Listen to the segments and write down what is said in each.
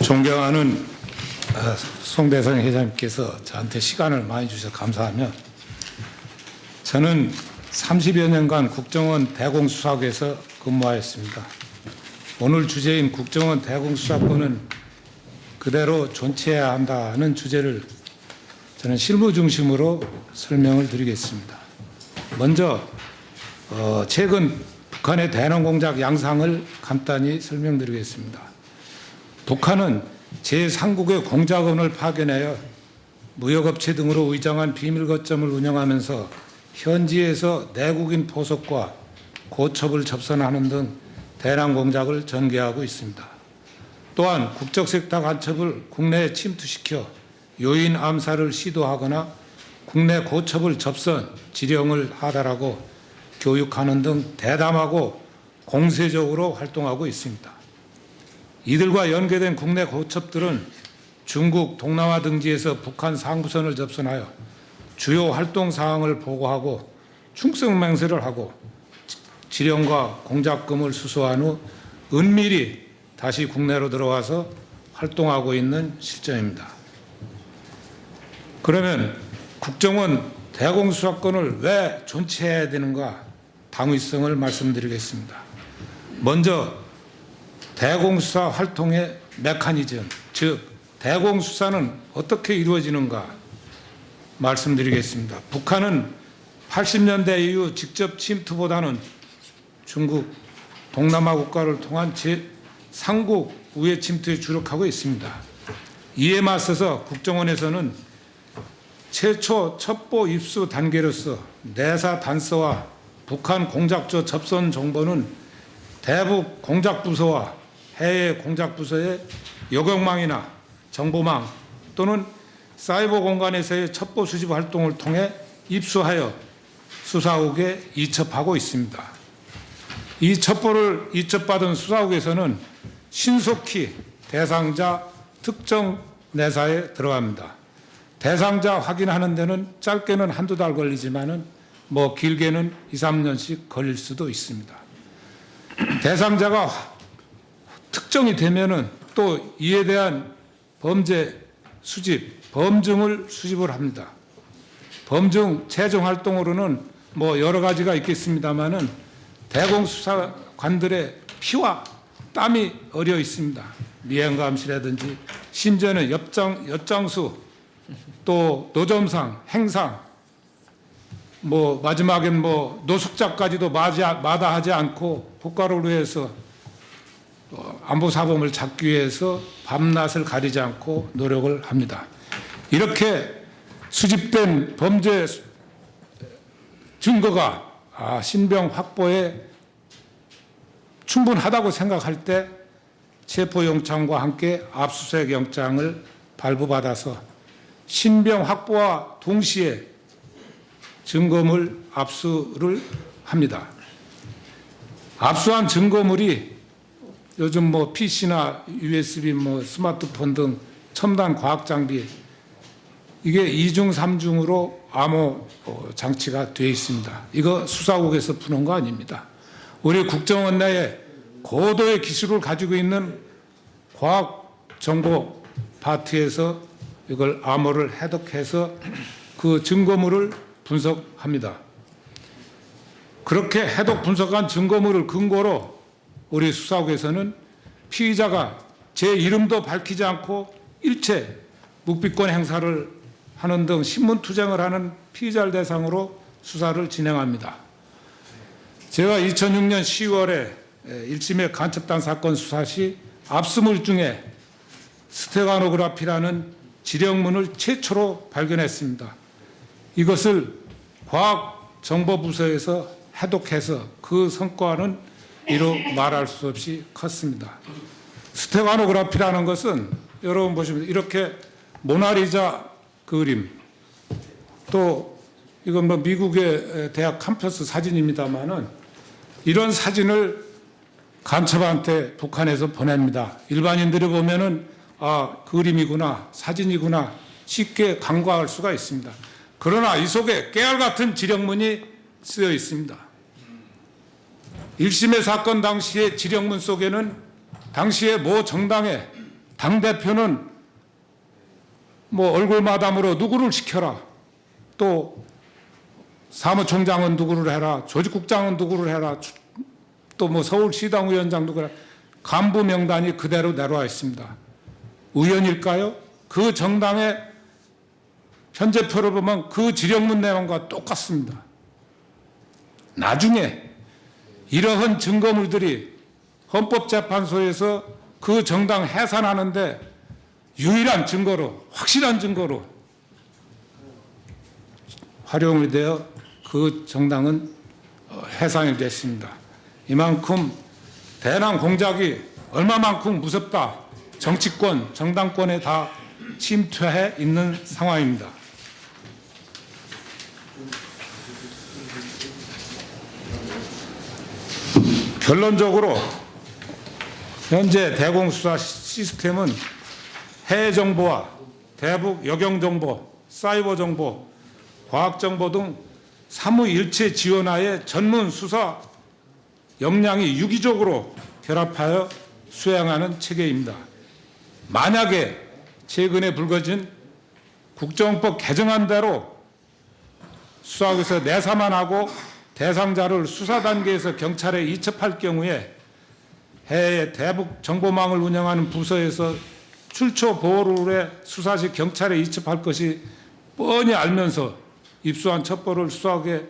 존경하는 송대성 회장님께서 저한테 시간을 많이 주셔서 감사하며, 저는 30여 년간 국정원 대공수사국에서 근무하였습니다. 오늘 주제인 국정원 대공수사권은 그대로 존치해야 한다는 주제를 저는 실무 중심으로 설명을 드리겠습니다. 먼저 최근 북한의 대남 공작 양상을 간단히 설명드리겠습니다. 북한은 제3국의 공작원을 파견하여 무역업체 등으로 위장한 비밀 거점을 운영하면서 현지에서 내국인 포석과 고첩을 접선하는 등 대남 공작을 전개하고 있습니다. 또한 국적색타 간첩을 국내에 침투시켜 요인 암살을 시도하거나 국내 고첩을 접선, 지령을 하달하고 교육하는 등 대담하고 공세적으로 활동하고 있습니다. 이들과 연계된 국내 고첩들은 중국 동남아 등지에서 북한 상부선을 접선하여 주요 활동 사항을 보고하고 충성 맹세를 하고 지령과 공작금을 수수한 후 은밀히 다시 국내로 들어와서 활동하고 있는 실정입니다. 그러면 국정원 대공수사권을 왜 존치해야 되는가, 당위성을 말씀드리겠습니다. 먼저 대공수사 활동의 메커니즘, 즉 대공수사는 어떻게 이루어지는가 말씀드리겠습니다. 북한은 80년대 이후 직접 침투보다는 중국, 동남아 국가를 통한 제3국 우회 침투에 주력하고 있습니다. 이에 맞서서 국정원에서는 최초 첩보 입수 단계로서 내사 단서와 북한 공작조 접선 정보는 대북 공작부서와 해외 공작부서의 요격망이나 정보망 또는 사이버 공간에서의 첩보 수집 활동을 통해 입수하여 수사국에 이첩하고 있습니다. 이 첩보를 이첩받은 수사국에서는 신속히 대상자 특정 내사에 들어갑니다. 대상자 확인하는 데는 짧게는 한두 달 걸리지만은 길게는 2, 3년씩 걸릴 수도 있습니다. 대상자가 특정이 되면은 또 이에 대한 범죄 수집, 범증을 수집을 합니다. 범증 최종 활동으로는 여러 가지가 있겠습니다만은 대공수사관들의 피와 땀이 어려 있습니다. 미행감시라든지 심지어는 엿장수, 또 노점상, 행상, 마지막엔 노숙자까지도 마다하지 않고 국가를 위해서 안보사범을 잡기 위해서 밤낮을 가리지 않고 노력을 합니다. 이렇게 수집된 범죄 증거가 신병 확보에 충분하다고 생각할 때 체포영장과 함께 압수수색 영장을 발부받아서 신병 확보와 동시에 증거물 압수를 합니다. 압수한 증거물이 요즘 PC나 USB, 스마트폰 등 첨단 과학장비, 이게 2중, 3중으로 암호 장치가 되어 있습니다. 이거 수사국에서 푸는 거 아닙니다. 우리 국정원 내에 고도의 기술을 가지고 있는 과학정보 파트에서 이걸 암호를 해독해서 그 증거물을 분석합니다. 그렇게 해독 분석한 증거물을 근거로 우리 수사국에서는 피의자가 제 이름도 밝히지 않고 일체 묵비권 행사를 하는 등 신문투쟁을 하는 피의자를 대상으로 수사를 진행합니다. 제가 2006년 10월에 1심의 간첩단 사건 수사 시 압수물 중에 스테가노그래피라는 지령문을 최초로 발견했습니다. 이것을 과학정보부서에서 해독해서 그 성과는 이루 말할 수 없이 컸습니다. 스테가노그래피라는 것은 여러분 보시면 이렇게 모나리자 그림, 또 이건 미국의 대학 캠퍼스 사진입니다만은 이런 사진을 간첩한테 북한에서 보냅니다. 일반인들이 보면은 그림이구나, 사진이구나 쉽게 간과할 수가 있습니다. 그러나 이 속에 깨알 같은 지령문이 쓰여 있습니다. 1심의 사건 당시의 지령문 속에는 당시의 모 정당의 당대표는 뭐 얼굴 마담으로 누구를 시켜라, 또 사무총장은 누구를 해라, 조직국장은 누구를 해라, 또 뭐 서울시당 위원장 누구를 해라. 간부 명단이 그대로 내려와 있습니다. 우연일까요? 그 정당의 현재표를 보면 그 지령문 내용과 똑같습니다. 나중에 이러한 증거물들이 헌법재판소에서 그 정당 해산하는데 유일한 증거로, 확실한 증거로 활용이 되어 그 정당은 해산이 됐습니다. 이만큼 대남 공작이 얼마만큼 무섭다, 정치권, 정당권에 다 침투해 있는 상황입니다. 결론적으로 현재 대공수사 시스템은 해외 정보와 대북 여경 정보, 사이버 정보, 과학 정보 등 삼위일체 지원하에 전문 수사 역량이 유기적으로 결합하여 수행하는 체계입니다. 만약에 최근에 불거진 국정법 개정안대로 수사국에서 내사만 하고 대상자를 수사 단계에서 경찰에 이첩할 경우에 해외 대북 정보망을 운영하는 부서에서 출처 보호를 해 수사 시 경찰에 이첩할 것이 뻔히 알면서 입수한 첩보를 수사국에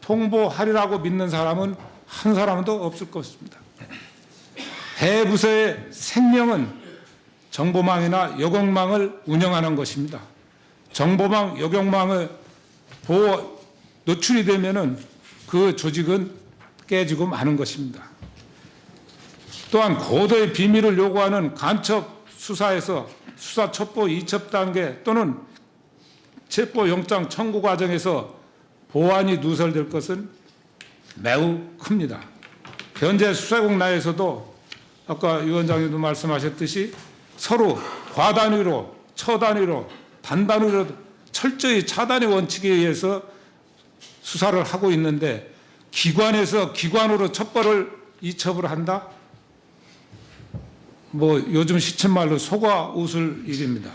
통보하리라고 믿는 사람은 한 사람도 없을 것입니다. 해외 부서의 생명은 정보망이나 여경망을 운영하는 것입니다. 정보망, 여경망을 보호 노출이 되면은 그 조직은 깨지고 마는 것입니다. 또한 고도의 비밀을 요구하는 간첩 수사에서 수사 첩보 이첩 단계 또는 체포영장 청구 과정에서 보안이 누설될 것은 매우 큽니다. 현재 수사국 내에서도 아까 위원장님도 말씀하셨듯이 서로 과단위로, 처단위로, 단단위로 철저히 차단의 원칙에 의해서 수사를 하고 있는데 기관에서 기관으로 첩보를 이첩을 한다? 뭐 요즘 시쳇말로 속아 웃을 일입니다.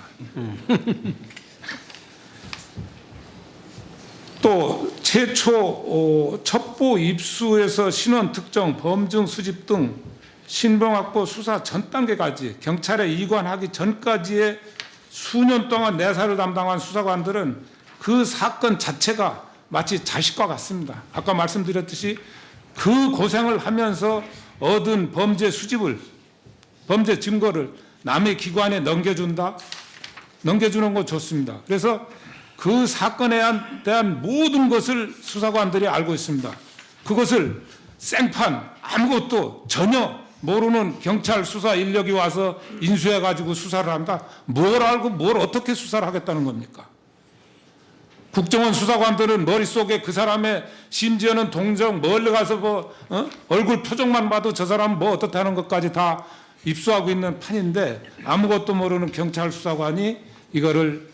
또 최초 첩보 입수에서 신원 특정, 범증 수집 등 신병 확보 수사 전 단계까지 경찰에 이관하기 전까지의 수년 동안 내사를 담당한 수사관들은 그 사건 자체가 마치 자식과 같습니다. 아까 말씀드렸듯이 그 고생을 하면서 얻은 범죄 수집을, 범죄 증거를 남의 기관에 넘겨준다? 넘겨주는 거 좋습니다. 그래서 그 사건에 대한 모든 것을 수사관들이 알고 있습니다. 그것을 생판 아무것도 전혀 모르는 경찰 수사 인력이 와서 인수해가지고 수사를 한다? 뭘 알고 뭘 어떻게 수사를 하겠다는 겁니까? 국정원 수사관들은 머릿속에 그 사람의 심지어는 동정 멀리 가서 뭐 얼굴 표정만 봐도 저 사람 뭐 어떻다는 것까지 다 입수하고 있는 판인데 아무것도 모르는 경찰 수사관이 이거를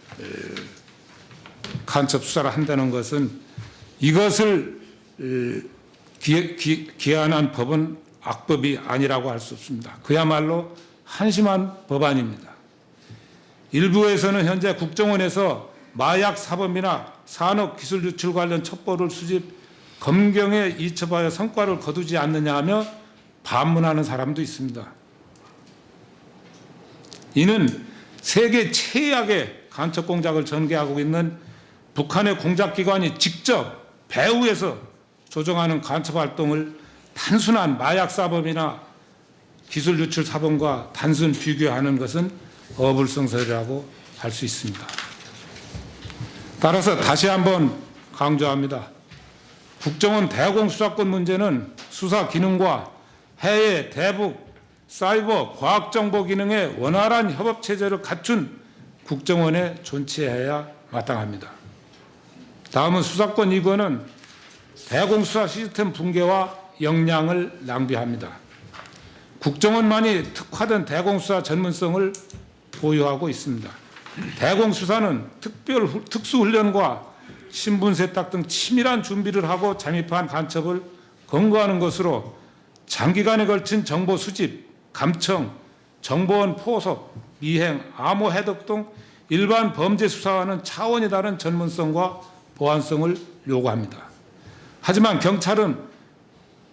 간첩 수사를 한다는 것은 이것을 기한한 법은 악법이 아니라고 할 수 없습니다. 그야말로 한심한 법안입니다. 일부에서는 현재 국정원에서 마약 사범이나 산업 기술 유출 관련 첩보를 수집, 검경에 이첩하여 성과를 거두지 않느냐 하며 반문하는 사람도 있습니다. 이는 세계 최악의 간첩 공작을 전개하고 있는 북한의 공작기관이 직접 배후에서 조정하는 간첩 활동을 단순한 마약 사범이나 기술 유출 사범과 단순 비교하는 것은 어불성설이라고 할 수 있습니다. 따라서 다시 한번 강조합니다. 국정원 대공수사권 문제는 수사 기능과 해외, 대북, 사이버, 과학정보 기능의 원활한 협업 체제를 갖춘 국정원에 존치해야 마땅합니다. 다음은 수사권 이권은 대공수사 시스템 붕괴와 역량을 낭비합니다. 국정원만이 특화된 대공수사 전문성을 보유하고 있습니다. 대공수사는 특수훈련과 신분 세탁 등 치밀한 준비를 하고 잠입한 간첩을 검거하는 것으로 장기간에 걸친 정보 수집, 감청, 정보원 포섭, 미행, 암호 해독 등 일반 범죄 수사와는 차원이 다른 전문성과 보안성을 요구합니다. 하지만 경찰은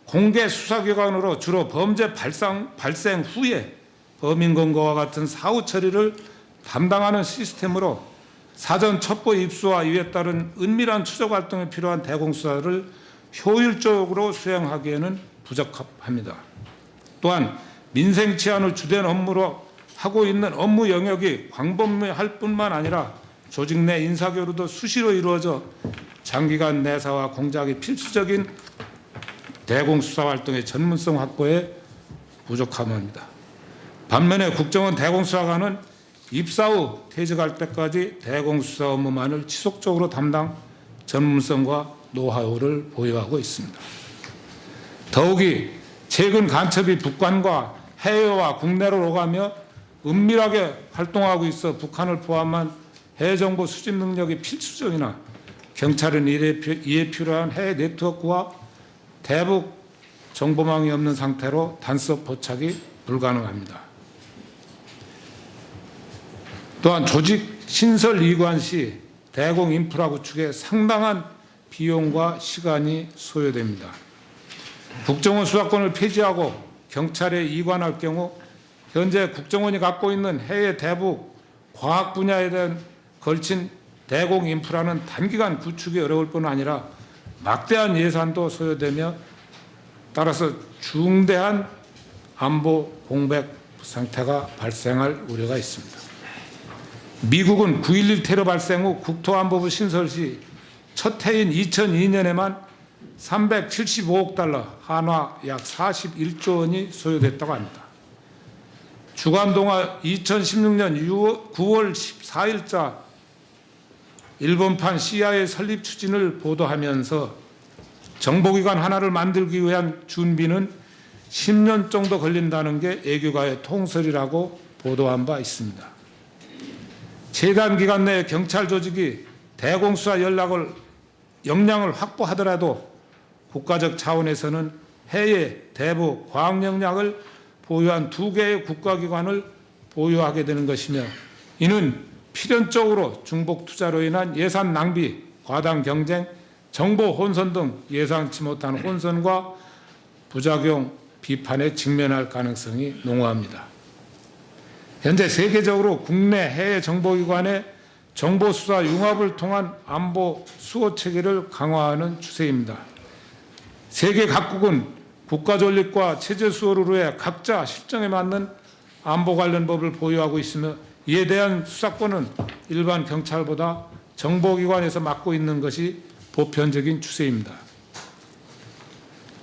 공개 수사기관으로 주로 범죄 발생 후에 범인 검거와 같은 사후 처리를 담당하는 시스템으로 사전 첩보 입수와 이에 따른 은밀한 추적 활동에 필요한 대공수사를 효율적으로 수행하기에는 부적합합니다. 또한 민생 치안을 주된 업무로 하고 있는 업무 영역이 광범위할 뿐만 아니라 조직 내 인사교류도 수시로 이루어져 장기간 내사와 공작이 필수적인 대공수사 활동의 전문성 확보에 부족함입니다. 반면에 국정원 대공수사관은 입사 후 퇴직할 때까지 대공수사 업무만을 지속적으로 담당 전문성과 노하우를 보유하고 있습니다. 더욱이 최근 간첩이 북한과 해외와 국내로 오가며 은밀하게 활동하고 있어 북한을 포함한 해외 정보 수집 능력이 필수적이나 경찰은 이에 필요한 해외 네트워크와 대북 정보망이 없는 상태로 단서 포착이 불가능합니다. 또한 조직 신설 이관 시 대공 인프라 구축에 상당한 비용과 시간이 소요됩니다. 국정원 수사권을 폐지하고 경찰에 이관할 경우 현재 국정원이 갖고 있는 해외 대북 과학 분야에 대한 걸친 대공 인프라는 단기간 구축이 어려울 뿐 아니라 막대한 예산도 소요되며 따라서 중대한 안보 공백 상태가 발생할 우려가 있습니다. 미국은 9.11 테러 발생 후 국토안보부 신설 시 첫 해인 2002년에만 375억 달러, 한화 약 41조 원이 소요됐다고 합니다. 주간동화 2016년 9월 14일자 일본판 CIA 설립 추진을 보도하면서 정보기관 하나를 만들기 위한 준비는 10년 정도 걸린다는 게 애교가의 통설이라고 보도한 바 있습니다. 최단 기간 내에 경찰 조직이 대공수사 역량을 확보하더라도 국가적 차원에서는 해외, 대북, 과학 역량을 보유한 2개의 국가기관을 보유하게 되는 것이며 이는 필연적으로 중복 투자로 인한 예산 낭비, 과당 경쟁, 정보 혼선 등 예상치 못한 혼선과 부작용 비판에 직면할 가능성이 농후합니다. 현재 세계적으로 국내 해외 정보기관의 정보수사 융합을 통한 안보 수호 체계를 강화하는 추세입니다. 세계 각국은 국가 존립과 체제 수호를 위해 각자 실정에 맞는 안보 관련 법을 보유하고 있으며 이에 대한 수사권은 일반 경찰보다 정보기관에서 맡고 있는 것이 보편적인 추세입니다.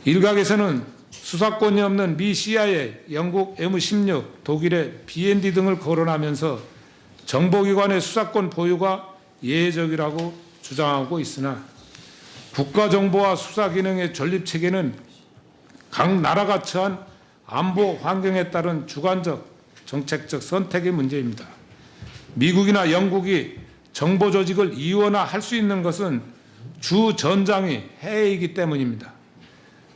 일각에서는 수사권이 없는 미 CIA, 영국 M16, 독일의 BND 등을 거론하면서 정보기관의 수사권 보유가 예외적이라고 주장하고 있으나 국가정보와 수사기능의 존립체계는 각 나라가 처한 안보 환경에 따른 주관적, 정책적 선택의 문제입니다. 미국이나 영국이 정보조직을 이원화할 수 있는 것은 주 전장이 해외이기 때문입니다.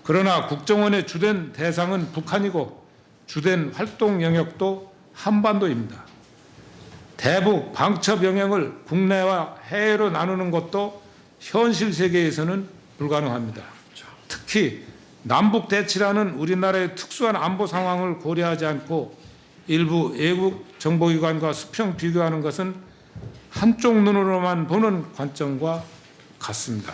그러나 국정원의 주된 대상은 북한이고 주된 활동 영역도 한반도입니다. 대북 방첩 영역을 국내와 해외로 나누는 것도 현실 세계에서는 불가능합니다. 특히 남북 대치라는 우리나라의 특수한 안보 상황을 고려하지 않고 일부 외국 정보기관과 수평 비교하는 것은 한쪽 눈으로만 보는 관점과 같습니다.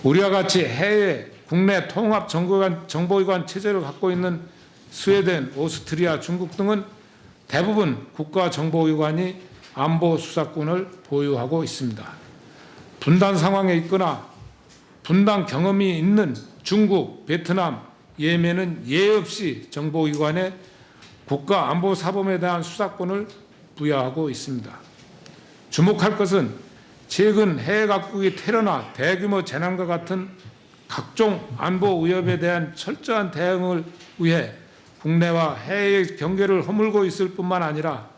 우리와 같이 해외, 국내 통합 정보기관 체제를 갖고 있는 스웨덴, 오스트리아, 중국 등은 대부분 국가정보기관이 안보 수사권을 보유하고 있습니다. 분단 상황에 있거나 분단 경험이 있는 중국, 베트남, 예멘은 예외 없이 정보기관에 국가안보사범에 대한 수사권을 부여하고 있습니다. 주목할 것은 최근 해외 각국이 테러나 대규모 재난과 같은 각종 안보 위협에 대한 철저한 대응을 위해 국내와 해외의 경계를 허물고 있을 뿐만 아니라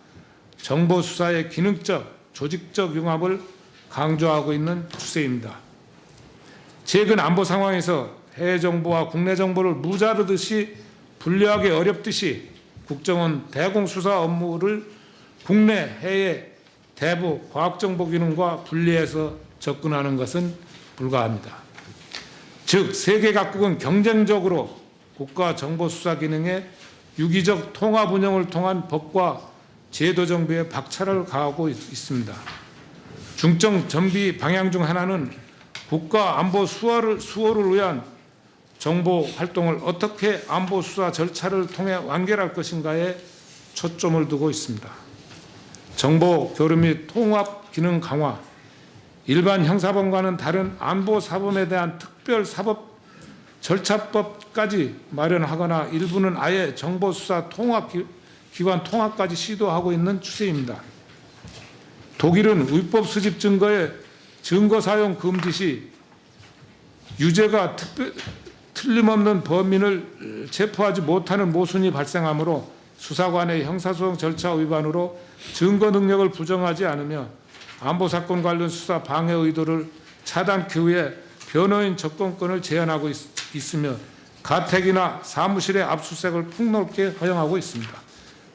정보 수사의 기능적, 조직적 융합을 강조하고 있는 추세입니다. 최근 안보 상황에서 해외 정보와 국내 정보를 무자르듯이 분리하기 어렵듯이 국정원 대공수사 업무를 국내 해외 대북 과학정보 기능과 분리해서 접근하는 것은 불가합니다. 즉 세계 각국은 경쟁적으로 국가정보수사 기능의 유기적 통합 운영을 통한 법과 제도 정비에 박차를 가하고 있습니다. 중점 정비 방향 중 하나는 국가 안보 수호를 위한 정보 활동을 어떻게 안보 수사 절차를 통해 완결할 것인가에 초점을 두고 있습니다. 정보 교류 및 통합 기능 강화, 일반 형사범과는 다른 안보 사범에 대한 특별 사법 절차법까지 마련하거나 일부는 아예 정보 수사 통합 기관 통합까지 시도하고 있는 추세입니다. 독일은 위법 수집 증거의 증거 사용 금지 시 유죄가 틀림없는 범인을 체포하지 못하는 모순이 발생하므로 수사관의 형사소송 절차 위반으로 증거 능력을 부정하지 않으며 안보사건 관련 수사 방해 의도를 차단키 후에 변호인 접근권을 제한하고 있으며 가택이나 사무실의 압수수색을 폭넓게 허용하고 있습니다.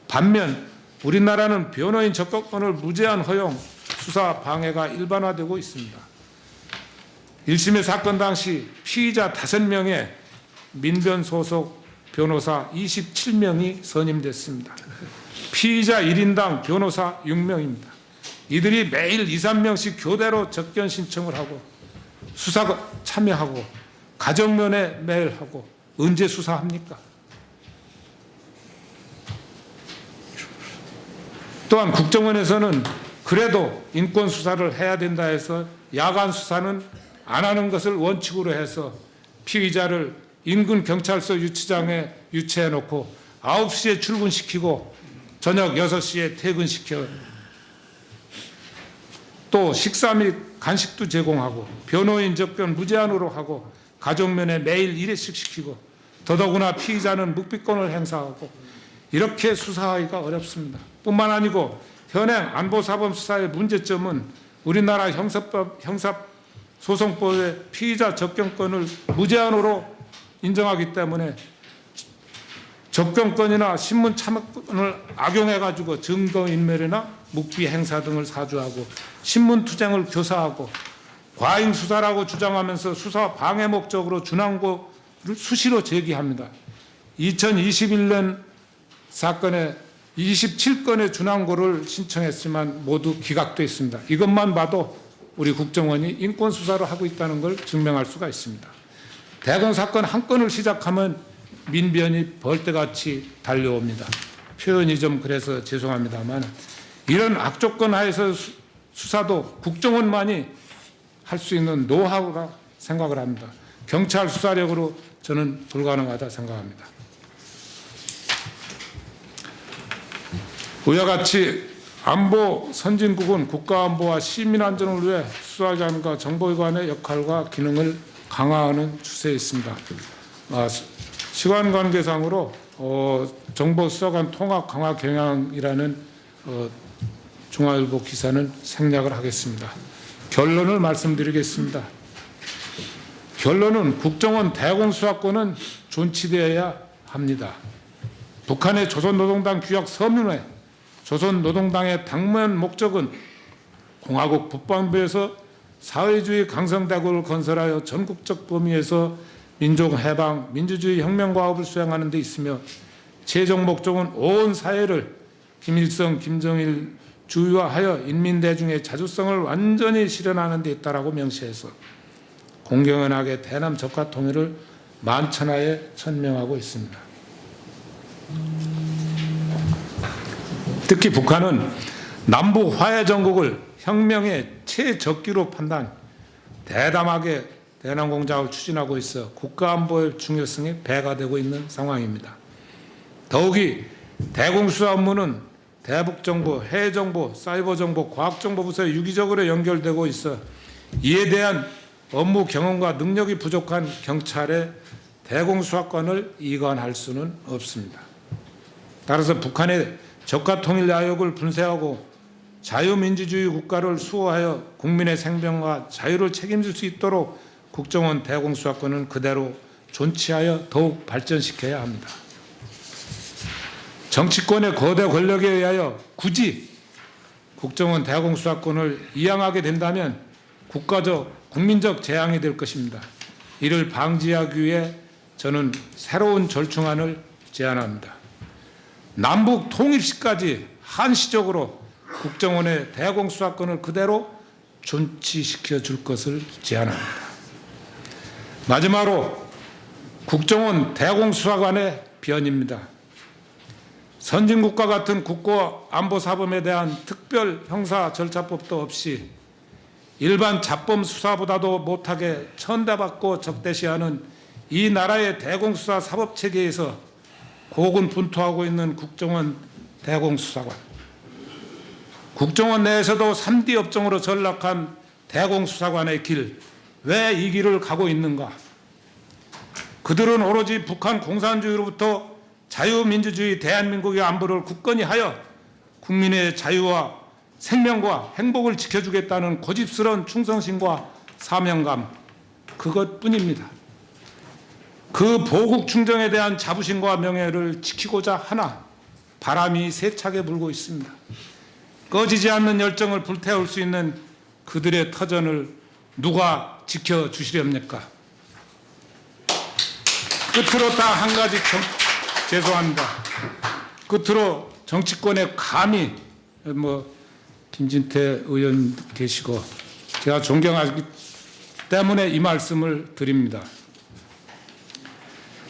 반면 우리나라는 변호인 접근권을 무제한 허용, 수사 방해가 일반화되고 있습니다. 1심의 사건 당시 피의자 5명에 민변 소속 변호사 27명이 선임됐습니다. 피의자 1인당 변호사 6명입니다. 이들이 매일 2, 3명씩 교대로 접견 신청을 하고 수사 참여하고 가정면회 매일 하고 언제 수사합니까? 또한 국정원에서는 그래도 인권 수사를 해야 된다 해서 야간 수사는 안 하는 것을 원칙으로 해서 피의자를 인근 경찰서 유치장에 유치해 놓고 9시에 출근시키고 저녁 6시에 퇴근시켜 또 식사 및 간식도 제공하고 변호인 접견 무제한으로 하고 가족면회 매일 1회씩 시키고 더더구나 피의자는 묵비권을 행사하고 이렇게 수사하기가 어렵습니다. 뿐만 아니고 현행 안보사범 수사의 문제점은 우리나라 형사소송법의 피의자 접견권을 무제한으로 인정하기 때문에 접견권이나 신문 참여권을 악용해가지고 증거인멸이나 묵비 행사 등을 사주하고 신문 투쟁을 교사하고 과잉 수사라고 주장하면서 수사 방해 목적으로 준항고를 수시로 제기합니다. 2021년 사건에 27건의 준항고를 신청했지만 모두 기각됐습니다. 이것만 봐도 우리 국정원이 인권 수사를 하고 있다는 걸 증명할 수가 있습니다. 대검 사건 한 건을 시작하면 민변이 벌떼같이 달려옵니다. 표현이 좀 그래서 죄송합니다만 이런 악조건 하에서 수사도 국정원만이 할 수 있는 노하우라 생각을 합니다. 경찰 수사력으로 저는 불가능하다 생각합니다. 이와 같이 안보 선진국은 국가안보와 시민안전을 위해 수사기관과 정보기관의 역할과 기능을 강화하는 추세에 있습니다. 시간 관계상으로 정보수사관 통합 강화 경향이라는 중앙일보 기사는 생략을 하겠습니다. 결론을 말씀드리겠습니다. 결론은 국정원 대공수사권은 존치되어야 합니다. 북한의 조선노동당 규약 서문에 조선노동당의 당면 목적은 공화국 북반부에서 사회주의 강성대국을 건설하여 전국적 범위에서 민족해방, 민주주의 혁명과업을 수행하는 데 있으며 최종 목적은 온 사회를 김일성, 김정일 주의화하여 인민대중의 자주성을 완전히 실현하는 데 있다라고 명시해서 공경연하게 대남 적화 통일을 만천하에 천명하고 있습니다. 특히 북한은 남북 화해 정국을 혁명의 최적기로 판단, 대담하게 대남 공작을 추진하고 있어 국가안보의 중요성이 배가 되고 있는 상황입니다. 더욱이 대공수사 업무는 대북정보, 해외정보, 사이버정보, 과학정보 부서에 유기적으로 연결되고 있어 이에 대한 업무 경험과 능력이 부족한 경찰의 대공수사권을 이관할 수는 없습니다. 따라서 북한의 적화통일 야욕을 분쇄하고 자유민주주의 국가를 수호하여 국민의 생명과 자유를 책임질 수 있도록 국정원 대공수사권은 그대로 존치하여 더욱 발전시켜야 합니다. 정치권의 거대 권력에 의하여 굳이 국정원 대공수사권을 이양하게 된다면 국가적, 국민적 재앙이 될 것입니다. 이를 방지하기 위해 저는 새로운 절충안을 제안합니다. 남북 통일 시까지 한시적으로 국정원의 대공수사권을 그대로 존치시켜 줄 것을 제안합니다. 마지막으로 국정원 대공수사관의 변입니다. 선진국과 같은 국가안보사범에 대한 특별 형사 절차법도 없이 일반 잡범 수사보다도 못하게 천대받고 적대시하는 이 나라의 대공수사 사법체계에서 고군분투하고 있는 국정원 대공수사관, 국정원 내에서도 3D 업종으로 전락한 대공수사관의 길, 왜 이 길을 가고 있는가? 그들은 오로지 북한 공산주의로부터 자유민주주의 대한민국의 안보를 굳건히 하여 국민의 자유와 생명과 행복을 지켜주겠다는 고집스러운 충성심과 사명감, 그것뿐입니다. 그 보국 충정에 대한 자부심과 명예를 지키고자 하나 바람이 세차게 불고 있습니다. 꺼지지 않는 열정을 불태울 수 있는 그들의 터전을 누가 지켜주시렵니까? 끝으로 딱 한 가지 죄송합니다. 끝으로 정치권에 감히 김진태 의원 계시고 제가 존경하기 때문에 이 말씀을 드립니다.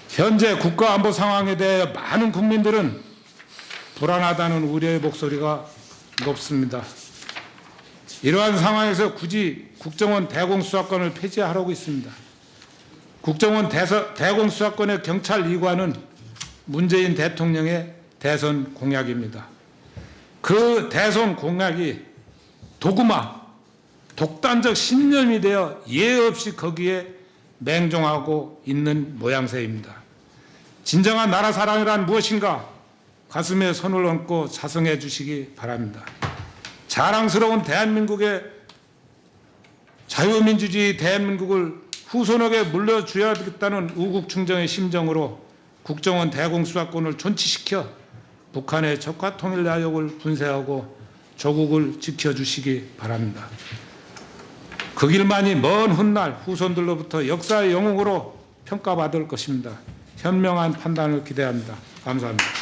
현재 국가안보 상황에 대해 많은 국민들은 불안하다는 우려의 목소리가 높습니다. 이러한 상황에서 굳이 국정원 대공수사권을 폐지하려고 있습니다. 국정원 대공수사권의 경찰 이관은 문재인 대통령의 대선 공약입니다. 그 대선 공약이 도구마, 독단적 신념이 되어 예의 없이 거기에 맹종하고 있는 모양새입니다. 진정한 나라 사랑이란 무엇인가? 가슴에 손을 얹고 자성해 주시기 바랍니다. 자랑스러운 대한민국의 자유민주주의 대한민국을 후손에게 물려줘야겠다는 우국충정의 심정으로 국정원 대공수사권을 존치시켜 북한의 적화 통일 야욕을 분쇄하고 조국을 지켜주시기 바랍니다. 그 길만이 먼 훗날 후손들로부터 역사의 영웅으로 평가받을 것입니다. 현명한 판단을 기대합니다. 감사합니다.